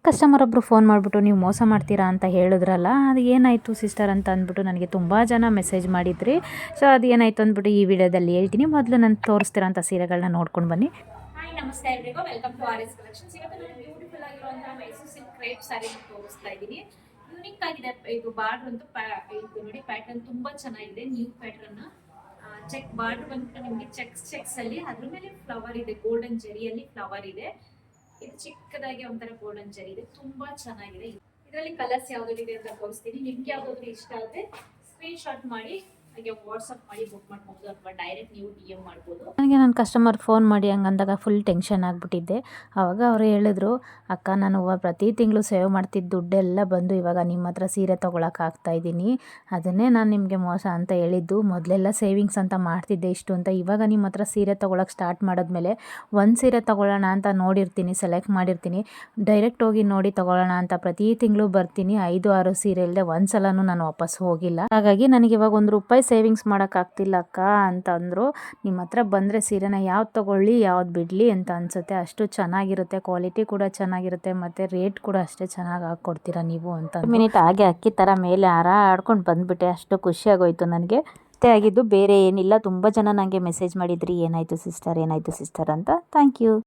Customer ಒಬ್ಬರು phone ಮಾಡಿಬಿಟ್ಟು ನೀವು ಮೋಸ ಮಾಡ್ತೀರಾ ಅಂತ ಹೇಳಿದ್ರಲ್ಲ, ಅದು ಏನಾಯಿತು ಸಿಸ್ಟರ್ ಅಂತ ಅಂದ್ಬಿಟ್ಟು ನನಗೆ ತುಂಬ ಜನ ಮೆಸೇಜ್ ಮಾಡಿದ್ರಿ. ಸೊ ಅದು ಏನಾಯಿತು ಅಂದ್ಬಿಟ್ಟು ಈ ವಿಡಿಯೋದಲ್ಲಿ ಹೇಳ್ತೀನಿ. ಮೊದಲು ನಾನು ತೋರಿಸ್ತಿರೋಂಥ ಸೀರೆಗಳನ್ನ ನೋಡ್ಕೊಂಡು ಬನ್ನಿ. ಹಾಯ್ ನಮಸ್ತೆ ಎಲ್ರಿಗೂ, welcome to R S collections. ಇವತ್ತು ನಾನು ಬ್ಯೂಟಿಫುಲ್ ಆಗಿರುವಂತಹ ಮೈಸೂರು ಸಿಲ್ಕ್ ಕ್ರೇಪ್ ಸ್ಯಾರಿ ತೋರಿಸ್ತಾ ಇದ್ದೀನಿ. ಯೂನಿಕ್ ಆಗಿದೆ ಇದು ಬಾರ್ಡರ್ ಅಂತೂ ಇದು ನೋಡಿ, ಪ್ಯಾಟರ್ನ್ ತುಂಬಾ ಚೆನ್ನಾಗಿದೆ. ನ್ಯೂ ಪ್ಯಾಟರ್ನ್ ಚೆಕ್ ಬಾರ್ಡರ್ ಬಂದ್ಬಿಟ್ಟು ನಿಮಗೆ ಚೆಕ್ಸ್ ಅಲ್ಲಿ ಅದ್ರ ಮೇಲೆ ಫ್ಲವರ್ ಇದೆ, ಗೋಲ್ಡನ್ ಜರಿಯಲ್ಲಿ ಫ್ಲವರ್ ಇದೆ. ಇದು ಚಿಕ್ಕದಾಗಿ ಒಂಥರ ಗೋಲ್ಡನ್ ಜರಿ ಇದೆ, ತುಂಬಾ ಚೆನ್ನಾಗಿದೆ. ಇದರಲ್ಲಿ ಕಲರ್ಸ್ ಯಾವ್ದಿದೆ ಅಂತ ತೋರಿಸ್ತೀನಿ. ನಿಮ್ಗೆ ಯಾವ್ದಾದ್ರು ಇಷ್ಟ ಆದ್ರೆ ಸ್ಕ್ರೀನ್ ಶಾಟ್ ಮಾಡಿ ಹಾಗೆ ವಾಟ್ಸಪ್ ಮಾಡಿ ಬುಕ್ ಮಾಡ್ಬೋದು, ಅಥವಾ ಡೈರೆಕ್ಟ್ ನೀವು DM ಮಾಡ್ಬೋದು. ನನಗೆ ನನ್ನ ಕಸ್ಟಮರ್ ಫೋನ್ ಮಾಡಿ ಹಂಗಂದಾಗ ಫುಲ್ ಟೆನ್ಷನ್ ಆಗಿಬಿಟ್ಟಿದ್ದೆ. ಆವಾಗ ಅವರು ಹೇಳಿದ್ರು, ಅಕ್ಕ ನಾನು ಪ್ರತಿ ತಿಂಗಳು ಸೇವ್ ಮಾಡ್ತಿದ್ದ ದುಡ್ಡೆಲ್ಲ ಬಂದು ಇವಾಗ ನಿಮ್ಮ ಹತ್ರ ಸೀರೆ ತೊಗೊಳಕ್ಕೆ ಆಗ್ತಾಯಿದ್ದೀನಿ. ಅದನ್ನೇ ನಾನು ನಿಮಗೆ ಮೋಸ ಅಂತ ಹೇಳಿದ್ದು. ಮೊದಲೆಲ್ಲ ಸೇವಿಂಗ್ಸ್ ಅಂತ ಮಾಡ್ತಿದ್ದೆ ಇಷ್ಟು ಅಂತ. ಇವಾಗ ನಿಮ್ಮ ಹತ್ರ ಸೀರೆ ತೊಗೊಳಕ್ಕೆ ಸ್ಟಾರ್ಟ್ ಮಾಡಿದ್ಮೇಲೆ ಒಂದು ಸೀರೆ ತೊಗೊಳ್ಳೋಣ ಅಂತ ನೋಡಿರ್ತೀನಿ, ಸೆಲೆಕ್ಟ್ ಮಾಡಿರ್ತೀನಿ. ಡೈರೆಕ್ಟ್ ಹೋಗಿ ನೋಡಿ ತೊಗೊಳ್ಳೋಣ ಅಂತ ಪ್ರತಿ ತಿಂಗಳು ಬರ್ತೀನಿ. 5-6 ಸೀರೆ ಇಲ್ಲದೆ ಒಂದು ಸಲನೂ ನಾನು ವಾಪಸ್ ಹೋಗಿಲ್ಲ. ಹಾಗಾಗಿ ನನಗೆ ಇವಾಗ ₹1 ಸೇವಿಂಗ್ಸ್ ಮಾಡೋಕ್ಕಾಗ್ತಿಲ್ಲ ಅಕ್ಕ ಅಂತ ಅಂದರು. ನಿಮ್ಮ ಹತ್ರ ಬಂದರೆ ಸೀರೆನ ಯಾವ್ದು ತೊಗೊಳ್ಳಿ ಯಾವ್ದು ಬಿಡಲಿ ಅಂತ ಅನಿಸುತ್ತೆ. ಅಷ್ಟು ಚೆನ್ನಾಗಿರುತ್ತೆ, ಕ್ವಾಲಿಟಿ ಕೂಡ ಚೆನ್ನಾಗಿರುತ್ತೆ, ಮತ್ತು ರೇಟ್ ಕೂಡ ಅಷ್ಟೇ ಚೆನ್ನಾಗಿ ಹಾಕ್ಕೊಡ್ತೀರಾ ನೀವು ಅಂತ. ಮಿನಿಟ್ ಹಾಗೆ ಅಕ್ಕಿ ಥರ ಮೇಲೆ ಹಾರಾಡ್ಕೊಂಡು ಬಂದುಬಿಟ್ಟೆ. ಅಷ್ಟು ಖುಷಿಯಾಗೋಯ್ತು ನನಗೆ. ಅಷ್ಟೇ ಆಗಿದ್ದು, ಬೇರೆ ಏನಿಲ್ಲ. ತುಂಬ ಜನ ನನಗೆ ಮೆಸೇಜ್ ಮಾಡಿದ್ರಿ, ಏನಾಯಿತು ಸಿಸ್ಟರ್ ಅಂತ. Thank you.